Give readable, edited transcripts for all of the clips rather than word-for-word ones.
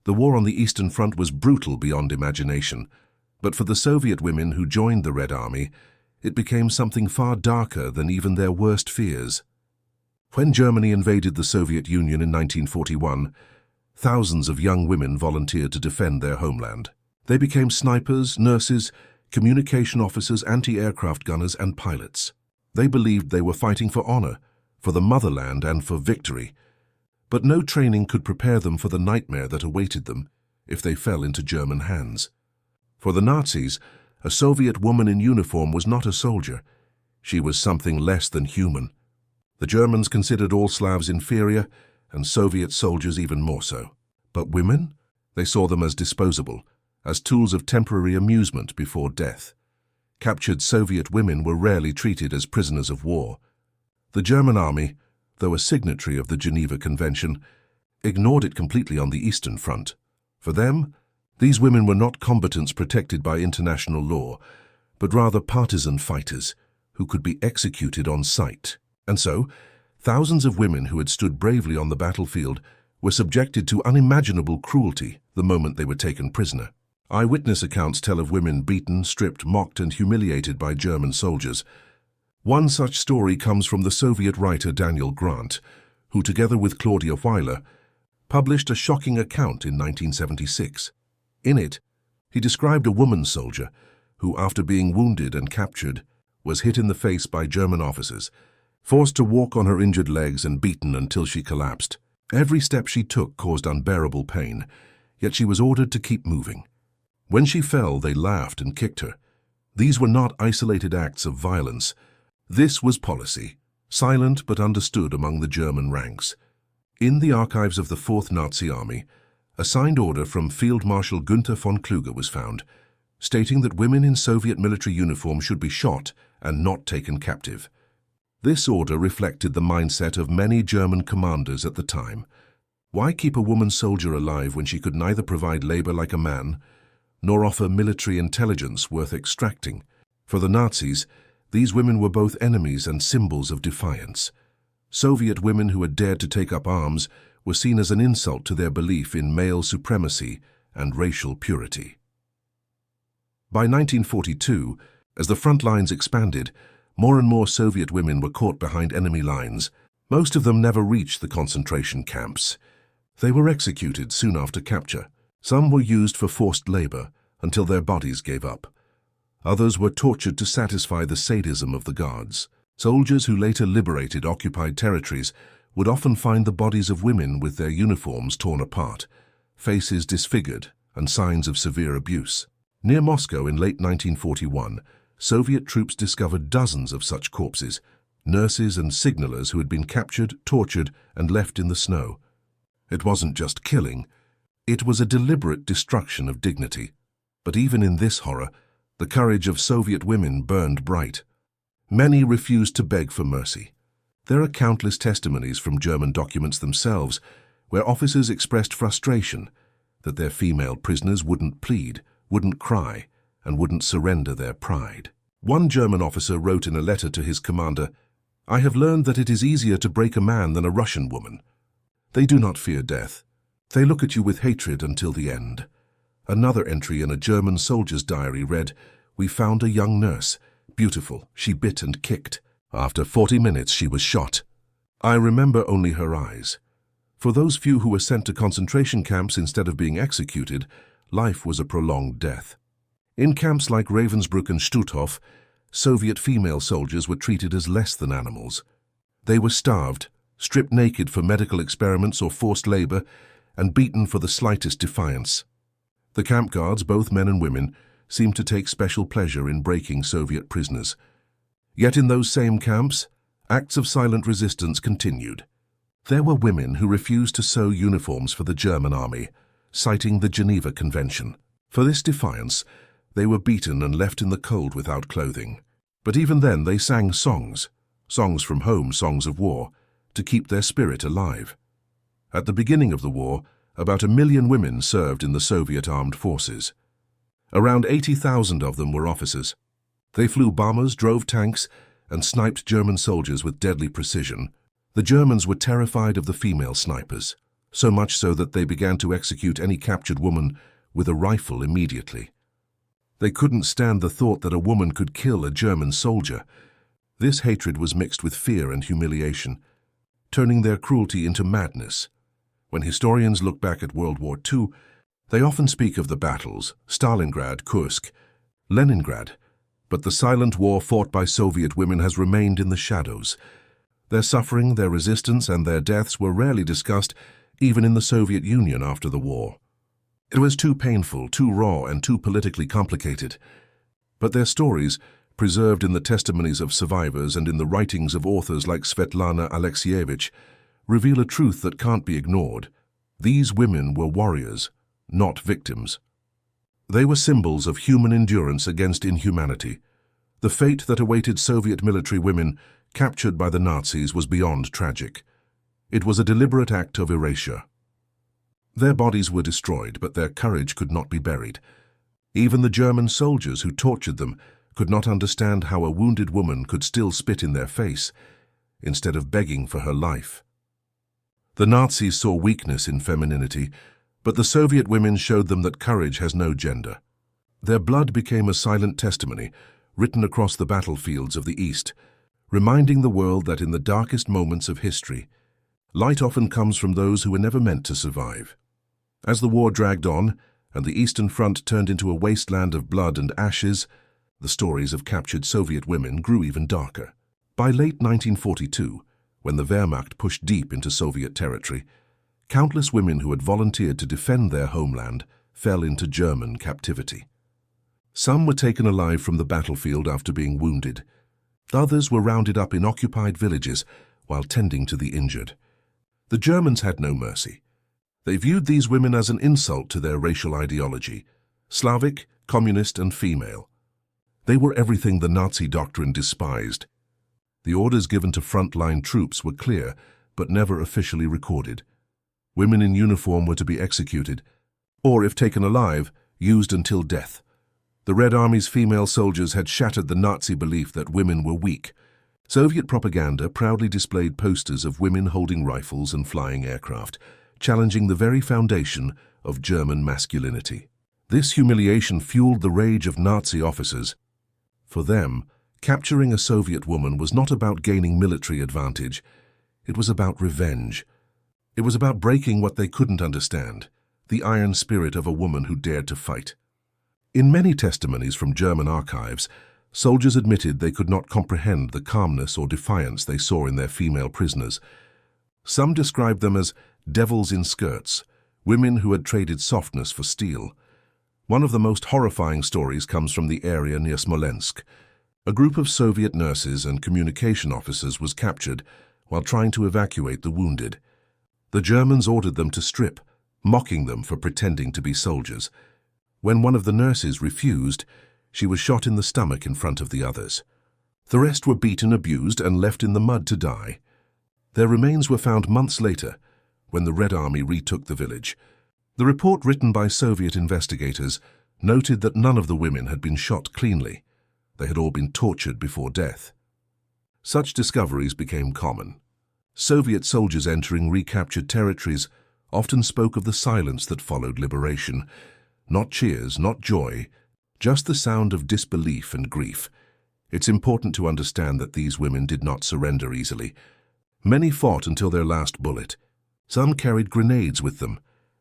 The war on the Eastern Front was brutal beyond imagination, but for the Soviet women who joined the Red Army, it became something far darker than even their worst fears. When Germany invaded the Soviet Union in 1941, thousands of young women volunteered to defend their homeland. They became snipers, nurses, communication officers, anti-aircraft gunners, and pilots. They believed they were fighting for honor, for the motherland, and for victory. But no training could prepare them for the nightmare that awaited them if they fell into German hands. For the Nazis, a Soviet woman in uniform was not a soldier. She was something less than human. The Germans considered all Slavs inferior, and Soviet soldiers even more so. But women? They saw them as disposable, as tools of temporary amusement before death. Captured Soviet women were rarely treated as prisoners of war. The German army, though a signatory of the Geneva Convention, ignored it completely on the Eastern Front. For them, these women were not combatants protected by international law, but rather partisan fighters who could be executed on sight. And so, thousands of women who had stood bravely on the battlefield were subjected to unimaginable cruelty the moment they were taken prisoner. Eyewitness accounts tell of women beaten, stripped, mocked, and humiliated by German soldiers. One such story comes from the Soviet writer Daniel Grant, who, together with Claudia Weiler, published a shocking account in 1976. In it, he described a woman soldier who, after being wounded and captured, was hit in the face by German officers, forced to walk on her injured legs and beaten until she collapsed. Every step she took caused unbearable pain, yet she was ordered to keep moving. When she fell, they laughed and kicked her. These were not isolated acts of violence. This was policy, silent but understood among the German ranks. In the archives of the Fourth Nazi Army, a signed order from Field Marshal Günther von Kluge was found, stating that women in Soviet military uniform should be shot and not taken captive. This order reflected the mindset of many German commanders at the time. Why keep a woman soldier alive when she could neither provide labor like a man, nor offer military intelligence worth extracting? For the Nazis, these women were both enemies and symbols of defiance. Soviet women who had dared to take up arms were seen as an insult to their belief in male supremacy and racial purity. By 1942, as the front lines expanded, more and more Soviet women were caught behind enemy lines. Most of them never reached the concentration camps. They were executed soon after capture. Some were used for forced labor until their bodies gave up. Others were tortured to satisfy the sadism of the guards. Soldiers who later liberated occupied territories would often find the bodies of women with their uniforms torn apart, faces disfigured, and signs of severe abuse. Near Moscow in late 1941, Soviet troops discovered dozens of such corpses, nurses and signalers who had been captured, tortured, and left in the snow. It wasn't just killing, it was a deliberate destruction of dignity. But even in this horror, the courage of Soviet women burned bright. Many refused to beg for mercy. There are countless testimonies from German documents themselves where officers expressed frustration that their female prisoners wouldn't plead, wouldn't cry, and wouldn't surrender their pride. One German officer wrote in a letter to his commander, "I have learned that it is easier to break a man than a Russian woman. They do not fear death. They look at you with hatred until the end." Another entry in a German soldier's diary read, "We found a young nurse. Beautiful, she bit and kicked. After 40 minutes she was shot. I remember only her eyes." For those few who were sent to concentration camps instead of being executed, life was a prolonged death. In camps like Ravensbrück and Stutthof, Soviet female soldiers were treated as less than animals. They were starved, stripped naked for medical experiments or forced labor, and beaten for the slightest defiance. The camp guards, both men and women, seemed to take special pleasure in breaking Soviet prisoners. Yet in those same camps, acts of silent resistance continued. There were women who refused to sew uniforms for the German army, citing the Geneva Convention. For this defiance, they were beaten and left in the cold without clothing. But even then they sang songs from home, songs of war, to keep their spirit alive. At the beginning of the war, about 1 million women served in the Soviet armed forces. Around 80,000 of them were officers. They flew bombers, drove tanks, and sniped German soldiers with deadly precision. The Germans were terrified of the female snipers. so much so that they began to execute any captured woman with a rifle immediately. They couldn't stand the thought that a woman could kill a German soldier. This hatred was mixed with fear and humiliation, turning their cruelty into madness. When historians look back at World War II, they often speak of the battles, Stalingrad, Kursk, Leningrad, but the silent war fought by Soviet women has remained in the shadows. Their suffering, their resistance, and their deaths were rarely discussed, even in the Soviet Union after the war. It was too painful, too raw, and too politically complicated. But their stories, preserved in the testimonies of survivors and in the writings of authors like Svetlana Alexievich, reveal a truth that can't be ignored. These women were warriors, not victims. They were symbols of human endurance against inhumanity. The fate that awaited Soviet military women captured by the Nazis was beyond tragic. It was a deliberate act of erasure. Their bodies were destroyed, but their courage could not be buried. Even the German soldiers who tortured them could not understand how a wounded woman could still spit in their face, instead of begging for her life. The Nazis saw weakness in femininity, but the Soviet women showed them that courage has no gender. Their blood became a silent testimony, written across the battlefields of the East, reminding the world that in the darkest moments of history, light often comes from those who were never meant to survive. As the war dragged on, and the Eastern Front turned into a wasteland of blood and ashes, the stories of captured Soviet women grew even darker. By late 1942, when the Wehrmacht pushed deep into Soviet territory, countless women who had volunteered to defend their homeland fell into German captivity. Some were taken alive from the battlefield after being wounded. Others were rounded up in occupied villages while tending to the injured. The Germans had no mercy. They viewed these women as an insult to their racial ideology, Slavic, communist, and female. They were everything the Nazi doctrine despised. The orders given to frontline troops were clear, but never officially recorded. Women in uniform were to be executed, or if taken alive, used until death. The Red Army's female soldiers had shattered the Nazi belief that women were weak. Soviet propaganda proudly displayed posters of women holding rifles and flying aircraft, challenging the very foundation of German masculinity. This humiliation fueled the rage of Nazi officers. For them, capturing a Soviet woman was not about gaining military advantage. It was about revenge. It was about breaking what they couldn't understand, the iron spirit of a woman who dared to fight. In many testimonies from German archives, soldiers admitted they could not comprehend the calmness or defiance they saw in their female prisoners. Some described them as devils in skirts, women who had traded softness for steel. One of the most horrifying stories comes from the area near Smolensk. A group of Soviet nurses and communication officers was captured while trying to evacuate the wounded. The Germans ordered them to strip, mocking them for pretending to be soldiers. When one of the nurses refused, she was shot in the stomach in front of the others. The rest were beaten, abused, and left in the mud to die. Their remains were found months later, when the Red Army retook the village. The report written by Soviet investigators noted that none of the women had been shot cleanly. They had all been tortured before death. Such discoveries became common. Soviet soldiers entering recaptured territories often spoke of the silence that followed liberation. Not cheers, not joy, just the sound of disbelief and grief. It's important to understand that these women did not surrender easily. Many fought until their last bullet. Some carried grenades with them.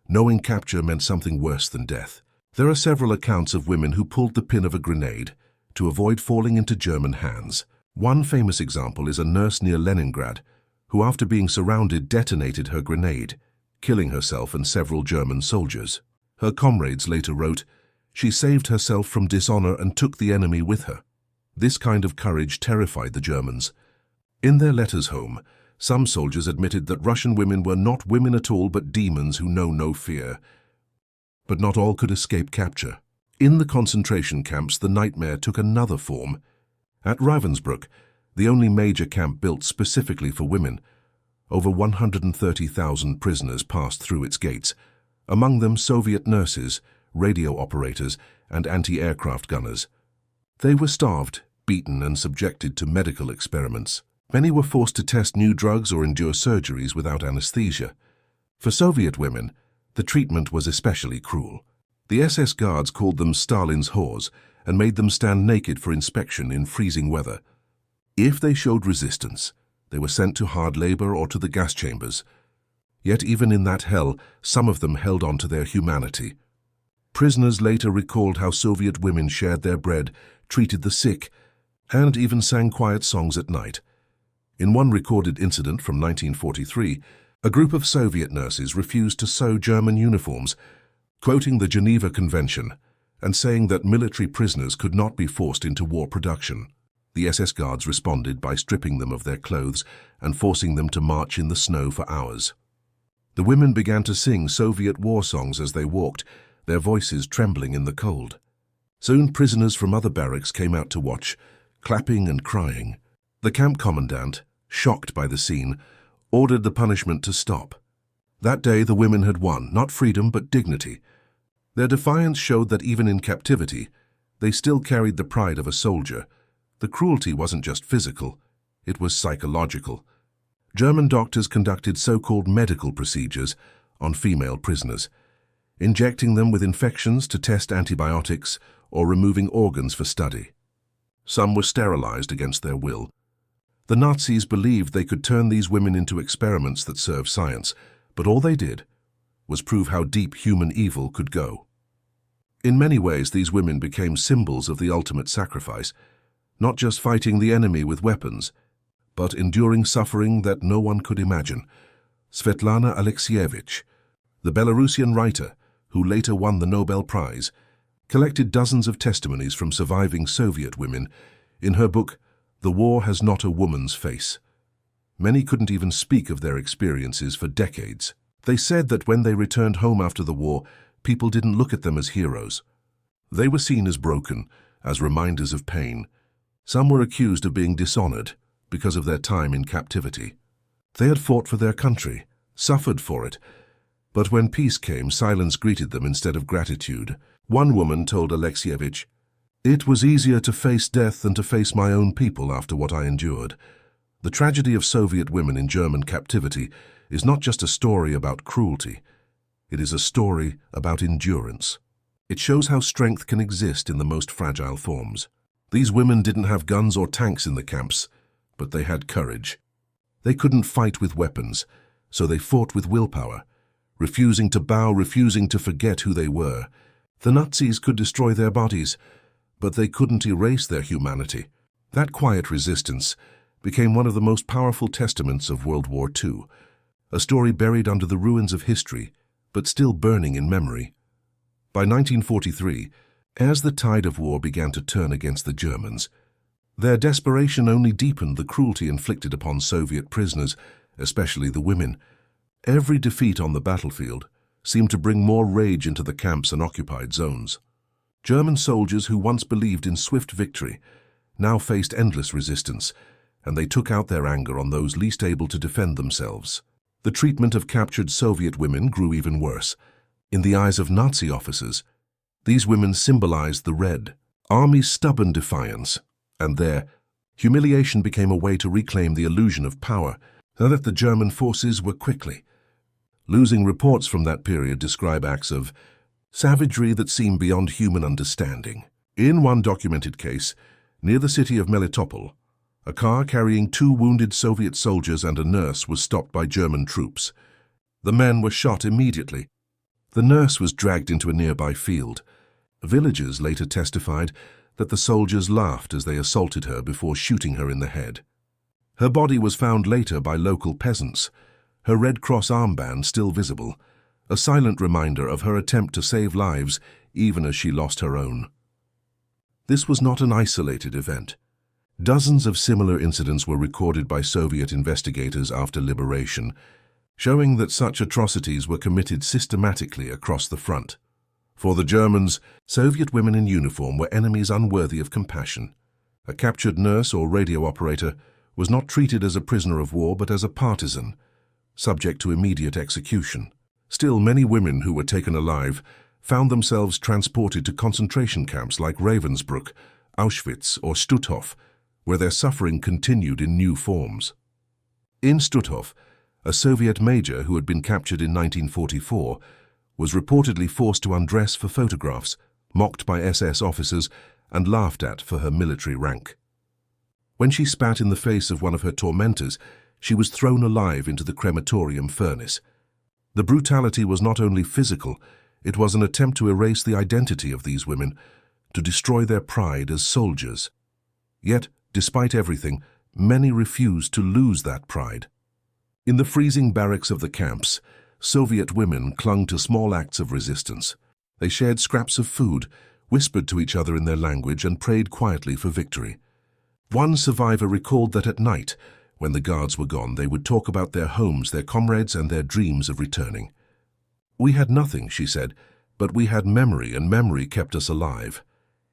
Knowing capture meant something worse than death. There are several accounts of women who pulled the pin of a grenade to avoid falling into German hands. One famous example is a nurse near Leningrad who, after being surrounded, detonated her grenade, killing herself and several German soldiers. Her comrades later wrote, "She saved herself from dishonor and took the enemy with her." This kind of courage terrified the Germans. In their letters home, some soldiers admitted that Russian women were not women at all but demons who know no fear. But not all could escape capture. In the concentration camps, the nightmare took another form. At Ravensbrück, the only major camp built specifically for women, over 130,000 prisoners passed through its gates, among them Soviet nurses, radio operators, and anti-aircraft gunners. They were starved, beaten, and subjected to medical experiments. Many were forced to test new drugs or endure surgeries without anesthesia. For Soviet women, the treatment was especially cruel. The SS guards called them Stalin's whores and made them stand naked for inspection in freezing weather. If they showed resistance, they were sent to hard labor or to the gas chambers. Yet even in that hell, some of them held on to their humanity. Prisoners later recalled how Soviet women shared their bread, treated the sick, and even sang quiet songs at night. In one recorded incident from 1943, a group of Soviet nurses refused to sew German uniforms, quoting the Geneva Convention and saying that military prisoners could not be forced into war production. The SS guards responded by stripping them of their clothes and forcing them to march in the snow for hours. The women began to sing Soviet war songs as they walked, their voices trembling in the cold. Soon prisoners from other barracks came out to watch, clapping and crying. The camp commandant, shocked by the scene, ordered the punishment to stop. That day the women had won, not freedom but dignity. Their defiance showed that even in captivity, they still carried the pride of a soldier. The cruelty wasn't just physical, it was psychological. German doctors conducted so-called medical procedures on female prisoners, injecting them with infections to test antibiotics or removing organs for study. Some were sterilized against their will. The Nazis believed they could turn these women into experiments that served science, but all they did was prove how deep human evil could go. In many ways, these women became symbols of the ultimate sacrifice, not just fighting the enemy with weapons, but enduring suffering that no one could imagine. Svetlana Alexievich, the Belarusian writer who later won the Nobel Prize, collected dozens of testimonies from surviving Soviet women in her book, The War Has Not a Woman's Face. Many couldn't even speak of their experiences for decades. They said that when they returned home after the war, people didn't look at them as heroes. They were seen as broken, as reminders of pain. Some were accused of being dishonored because of their time in captivity. They had fought for their country, suffered for it, but when peace came, silence greeted them instead of gratitude. One woman told Alexievich, "It was easier to face death than to face my own people after what I endured." The tragedy of Soviet women in German captivity is not just a story about cruelty. It is a story about endurance. It shows how strength can exist in the most fragile forms. These women didn't have guns or tanks in the camps, but they had courage. They couldn't fight with weapons, so they fought with willpower, refusing to bow, refusing to forget who they were. The Nazis could destroy their bodies, but they couldn't erase their humanity. That quiet resistance became one of the most powerful testaments of World War II, a story buried under the ruins of history, but still burning in memory. By 1943, as the tide of war began to turn against the Germans, their desperation only deepened the cruelty inflicted upon Soviet prisoners, especially the women. Every defeat on the battlefield seemed to bring more rage into the camps and occupied zones. German soldiers who once believed in swift victory now faced endless resistance, and they took out their anger on those least able to defend themselves. The treatment of captured Soviet women grew even worse. In the eyes of Nazi officers, these women symbolized the Red Army's stubborn defiance, and their humiliation became a way to reclaim the illusion of power that the German forces were quickly losing. Reports from that period describe acts of savagery that seem beyond human understanding. In one documented case, near the city of Melitopol, a car carrying 2 wounded Soviet soldiers and a nurse was stopped by German troops. The men were shot immediately. The nurse was dragged into a nearby field. Villagers later testified that the soldiers laughed as they assaulted her before shooting her in the head. Her body was found later by local peasants, her Red Cross armband still visible, a silent reminder of her attempt to save lives even as she lost her own. This was not an isolated event. Dozens of similar incidents were recorded by Soviet investigators after liberation, showing that such atrocities were committed systematically across the front. For the Germans, Soviet women in uniform were enemies unworthy of compassion. A captured nurse or radio operator was not treated as a prisoner of war but as a partisan, subject to immediate execution. Still, many women who were taken alive found themselves transported to concentration camps like Ravensbrück, Auschwitz, or Stutthof, where their suffering continued in new forms. In Stutthof, A Soviet major who had been captured in 1944 was reportedly forced to undress for photographs, mocked by SS officers, and laughed at for her military rank. When she spat in the face of one of her tormentors, she was thrown alive into the crematorium furnace. The brutality was not only physical, it was an attempt to erase the identity of these women, to destroy their pride as soldiers. Yet, despite everything, many refused to lose that pride. In the freezing barracks of the camps, Soviet women clung to small acts of resistance. They shared scraps of food, whispered to each other in their language, and prayed quietly for victory. One survivor recalled that at night, when the guards were gone, they would talk about their homes, their comrades, and their dreams of returning. "We had nothing," she said, "but we had memory, and memory kept us alive."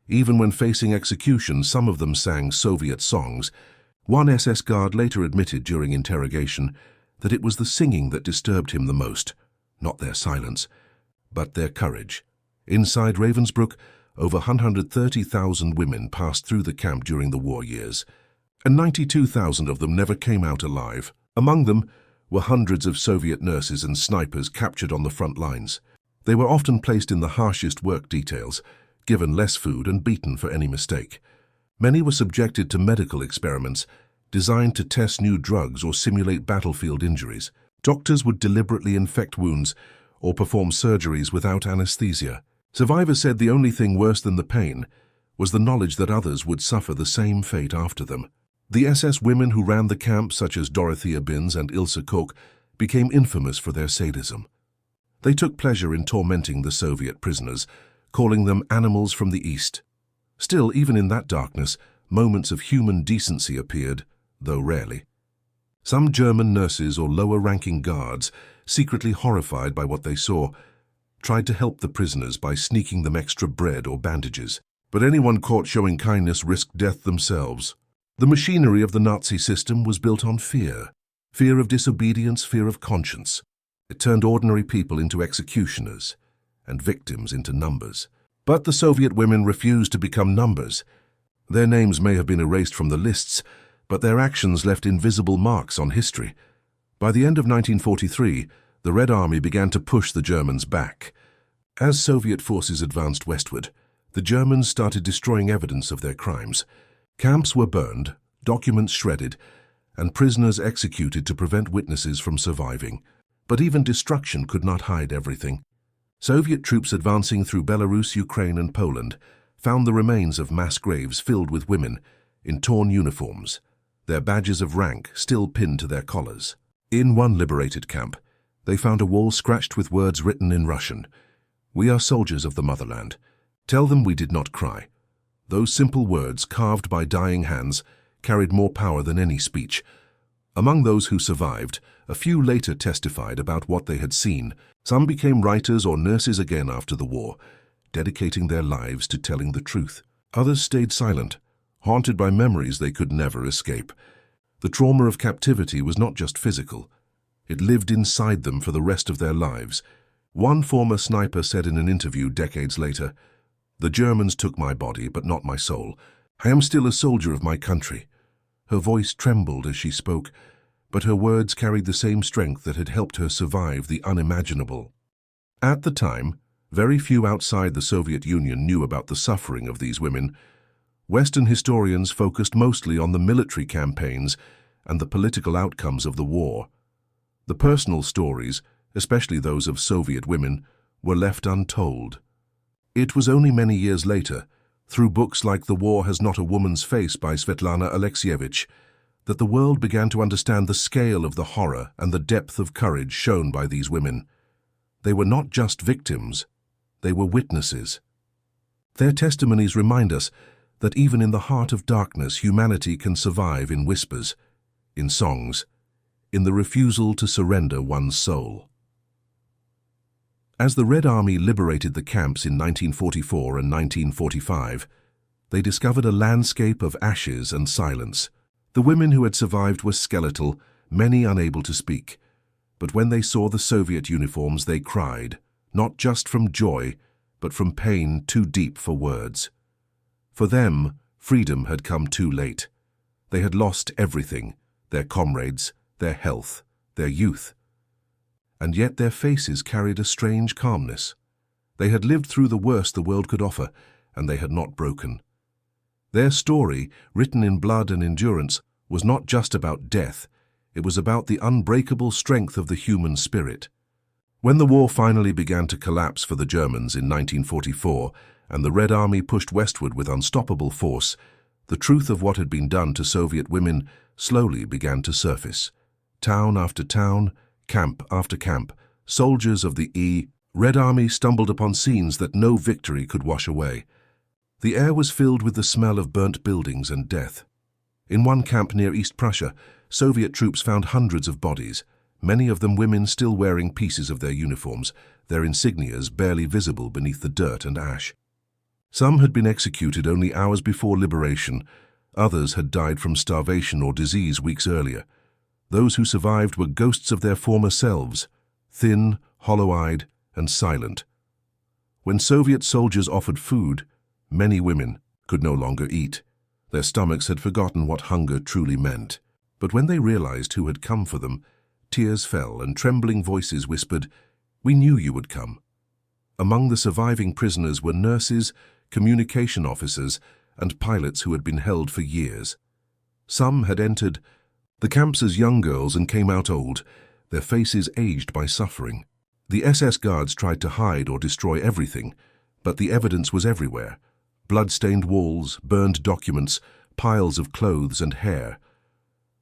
Even when facing execution, some of them sang Soviet songs. One SS guard later admitted during interrogation that it was the singing that disturbed him the most, not their silence, but their courage. Inside Ravensbrück, over 130,000 women passed through the camp during the war years, and 92,000 of them never came out alive. Among them were hundreds of Soviet nurses and snipers captured on the front lines. They were often placed in the harshest work details, given less food and beaten for any mistake. Many were subjected to medical experiments designed to test new drugs or simulate battlefield injuries. Doctors would deliberately infect wounds or perform surgeries without anesthesia. Survivors said the only thing worse than the pain was the knowledge that others would suffer the same fate after them. The SS women who ran the camp, such as Dorothea Binz and Ilse Koch, became infamous for their sadism. They took pleasure in tormenting the Soviet prisoners, calling them animals from the East. Still, even in that darkness, moments of human decency appeared, though rarely. Some German nurses or lower-ranking guards, secretly horrified by what they saw, tried to help the prisoners by sneaking them extra bread or bandages. But anyone caught showing kindness risked death themselves. The machinery of the Nazi system was built on fear. Fear of disobedience, fear of conscience. It turned ordinary people into executioners and victims into numbers. But the Soviet women refused to become numbers. Their names may have been erased from the lists, but their actions left invisible marks on history. By the end of 1943, the Red Army began to push the Germans back. As Soviet forces advanced westward, the Germans started destroying evidence of their crimes. Camps were burned, documents shredded, and prisoners executed to prevent witnesses from surviving. But even destruction could not hide everything. Soviet troops advancing through Belarus, Ukraine, and Poland found the remains of mass graves filled with women in torn uniforms, their badges of rank still pinned to their collars. In one liberated camp, they found a wall scratched with words written in Russian. "We are soldiers of the motherland. Tell them we did not cry." Those simple words, carved by dying hands, carried more power than any speech. Among those who survived, a few later testified about what they had seen. Some became writers or nurses again after the war, dedicating their lives to telling the truth. Others stayed silent, haunted by memories they could never escape. The trauma of captivity was not just physical. It lived inside them for the rest of their lives. One former sniper said in an interview decades later, "The Germans took my body, but not my soul. I am still a soldier of my country." Her voice trembled as she spoke, but her words carried the same strength that had helped her survive the unimaginable. At the time, very few outside the Soviet Union knew about the suffering of these women. Western historians focused mostly on the military campaigns and the political outcomes of the war. The personal stories, especially those of Soviet women, were left untold. It was only many years later, through books like The War Has Not a Woman's Face by Svetlana Alexievich, that the world began to understand the scale of the horror and the depth of courage shown by these women. They were not just victims, they were witnesses. Their testimonies remind us that even in the heart of darkness, humanity can survive in whispers, in songs, in the refusal to surrender one's soul. As the Red Army liberated the camps in 1944 and 1945, they discovered a landscape of ashes and silence. The women who had survived were skeletal, many unable to speak. But when they saw the Soviet uniforms, they cried, not just from joy, but from pain too deep for words. For them, freedom had come too late. They had lost everything, their comrades, their health, their youth. And yet their faces carried a strange calmness. They had lived through the worst the world could offer, and they had not broken. Their story, written in blood and endurance, was not just about death. It was about the unbreakable strength of the human spirit. When the war finally began to collapse for the Germans in 1944, and the Red Army pushed westward with unstoppable force, the truth of what had been done to Soviet women slowly began to surface. Town after town, camp after camp, soldiers of the Red Army stumbled upon scenes that no victory could wash away. The air was filled with the smell of burnt buildings and death. In one camp near East Prussia, Soviet troops found hundreds of bodies, many of them women still wearing pieces of their uniforms, their insignias barely visible beneath the dirt and ash. Some had been executed only hours before liberation. Others had died from starvation or disease weeks earlier. Those who survived were ghosts of their former selves, thin, hollow-eyed, and silent. When Soviet soldiers offered food, many women could no longer eat. Their stomachs had forgotten what hunger truly meant. But when they realized who had come for them, tears fell and trembling voices whispered, "We knew you would come." Among the surviving prisoners were nurses, communication officers, and pilots who had been held for years. Some had entered the camps as young girls and came out old, their faces aged by suffering. The SS guards tried to hide or destroy everything, but the evidence was everywhere. Blood-stained walls, burned documents, piles of clothes and hair.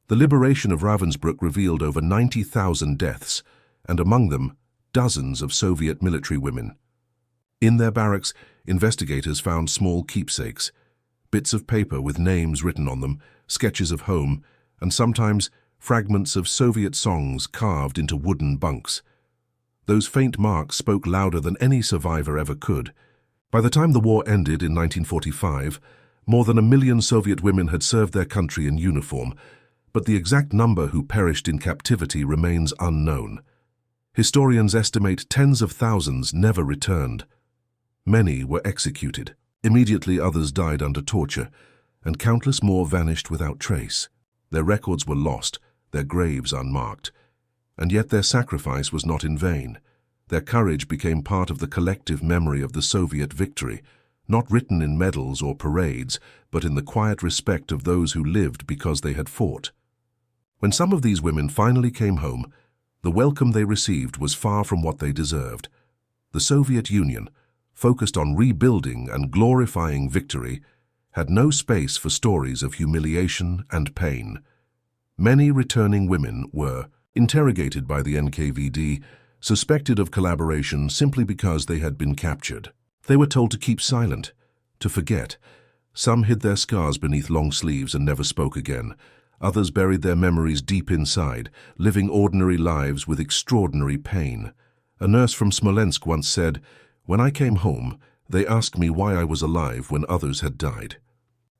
The liberation of Ravensbrück revealed over 90,000 deaths, and among them, dozens of Soviet military women. In their barracks, investigators found small keepsakes, bits of paper with names written on them, sketches of home, and sometimes fragments of Soviet songs carved into wooden bunks. Those faint marks spoke louder than any survivor ever could. By the time the war ended in 1945, more than 1 million Soviet women had served their country in uniform, but the exact number who perished in captivity remains unknown. Historians estimate tens of thousands never returned. Many were executed. Immediately others died under torture, and countless more vanished without trace. Their records were lost, their graves unmarked. And yet their sacrifice was not in vain. Their courage became part of the collective memory of the Soviet victory, not written in medals or parades, but in the quiet respect of those who lived because they had fought. When some of these women finally came home, the welcome they received was far from what they deserved. The Soviet Union, focused on rebuilding and glorifying victory, had no space for stories of humiliation and pain. Many returning women were interrogated by the NKVD, suspected of collaboration simply because they had been captured. They were told to keep silent, to forget. Some hid their scars beneath long sleeves and never spoke again. Others buried their memories deep inside, living ordinary lives with extraordinary pain. A nurse from Smolensk once said, "When I came home, they asked me why I was alive when others had died.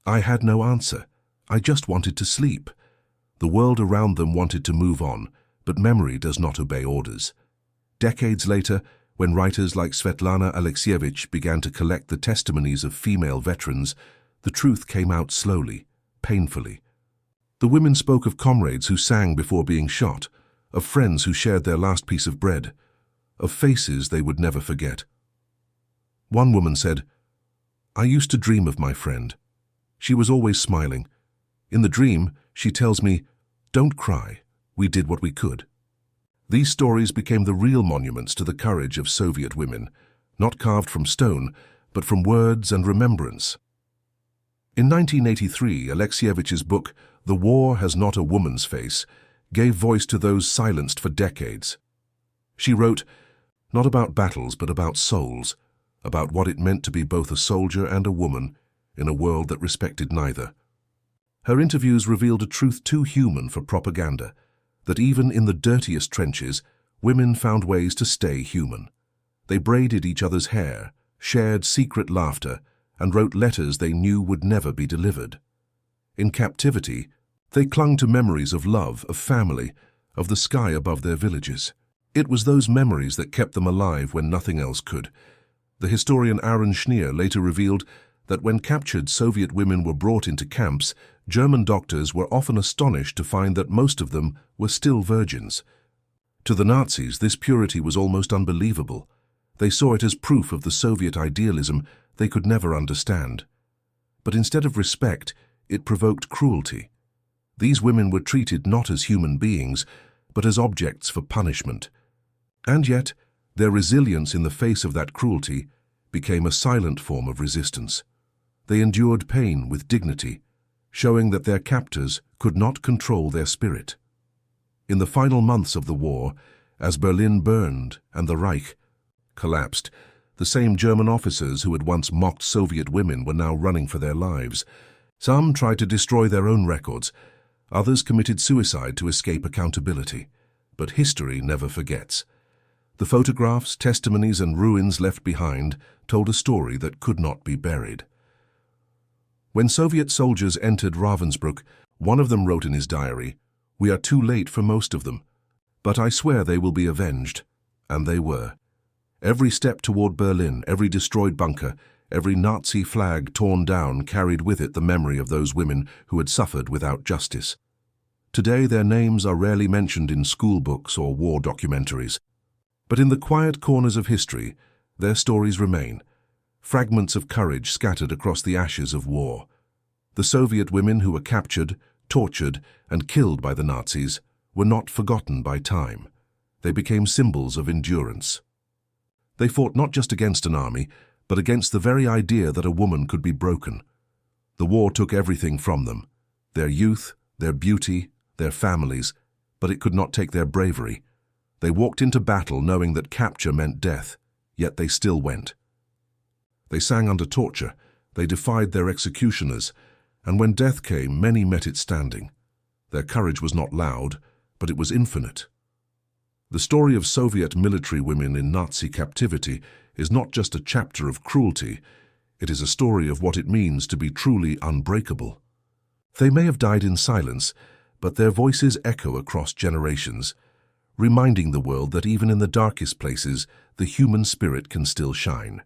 I had no answer. I just wanted to sleep." The world around them wanted to move on, but memory does not obey orders. Decades later, when writers like Svetlana Alexievich began to collect the testimonies of female veterans, the truth came out slowly, painfully. The women spoke of comrades who sang before being shot, of friends who shared their last piece of bread, of faces they would never forget. One woman said, "I used to dream of my friend. She was always smiling. In the dream, she tells me, 'Don't cry, we did what we could.'" These stories became the real monuments to the courage of Soviet women, not carved from stone, but from words and remembrance. In 1983, Alexievich's book, The War Has Not a Woman's Face, gave voice to those silenced for decades. She wrote, not about battles, but about souls, about what it meant to be both a soldier and a woman in a world that respected neither. Her interviews revealed a truth too human for propaganda, that even in the dirtiest trenches, women found ways to stay human. They braided each other's hair, shared secret laughter, and wrote letters they knew would never be delivered. In captivity, they clung to memories of love, of family, of the sky above their villages. It was those memories that kept them alive when nothing else could. The historian Aaron Schneer later revealed that when captured Soviet women were brought into camps, German doctors were often astonished to find that most of them were still virgins. To the Nazis, this purity was almost unbelievable. They saw it as proof of the Soviet idealism they could never understand. But instead of respect, it provoked cruelty. These women were treated not as human beings, but as objects for punishment. And yet, their resilience in the face of that cruelty became a silent form of resistance. They endured pain with dignity, showing that their captors could not control their spirit. In the final months of the war, as Berlin burned and the Reich collapsed, the same German officers who had once mocked Soviet women were now running for their lives. Some tried to destroy their own records, others committed suicide to escape accountability. But history never forgets. The photographs, testimonies, and ruins left behind told a story that could not be buried. When Soviet soldiers entered Ravensbrück, one of them wrote in his diary, "We are too late for most of them, but I swear they will be avenged." And they were. Every step toward Berlin, every destroyed bunker, every Nazi flag torn down carried with it the memory of those women who had suffered without justice. Today their names are rarely mentioned in school books or war documentaries. But in the quiet corners of history, their stories remain, fragments of courage scattered across the ashes of war. The Soviet women who were captured, tortured, and killed by the Nazis were not forgotten by time. They became symbols of endurance. They fought not just against an army, but against the very idea that a woman could be broken. The war took everything from them, their youth, their beauty, their families, but it could not take their bravery. They walked into battle knowing that capture meant death, yet they still went. They sang under torture, they defied their executioners, and when death came, many met it standing. Their courage was not loud, but it was infinite. The story of Soviet military women in Nazi captivity is not just a chapter of cruelty, it is a story of what it means to be truly unbreakable. They may have died in silence, but their voices echo across generations, reminding the world that even in the darkest places, the human spirit can still shine.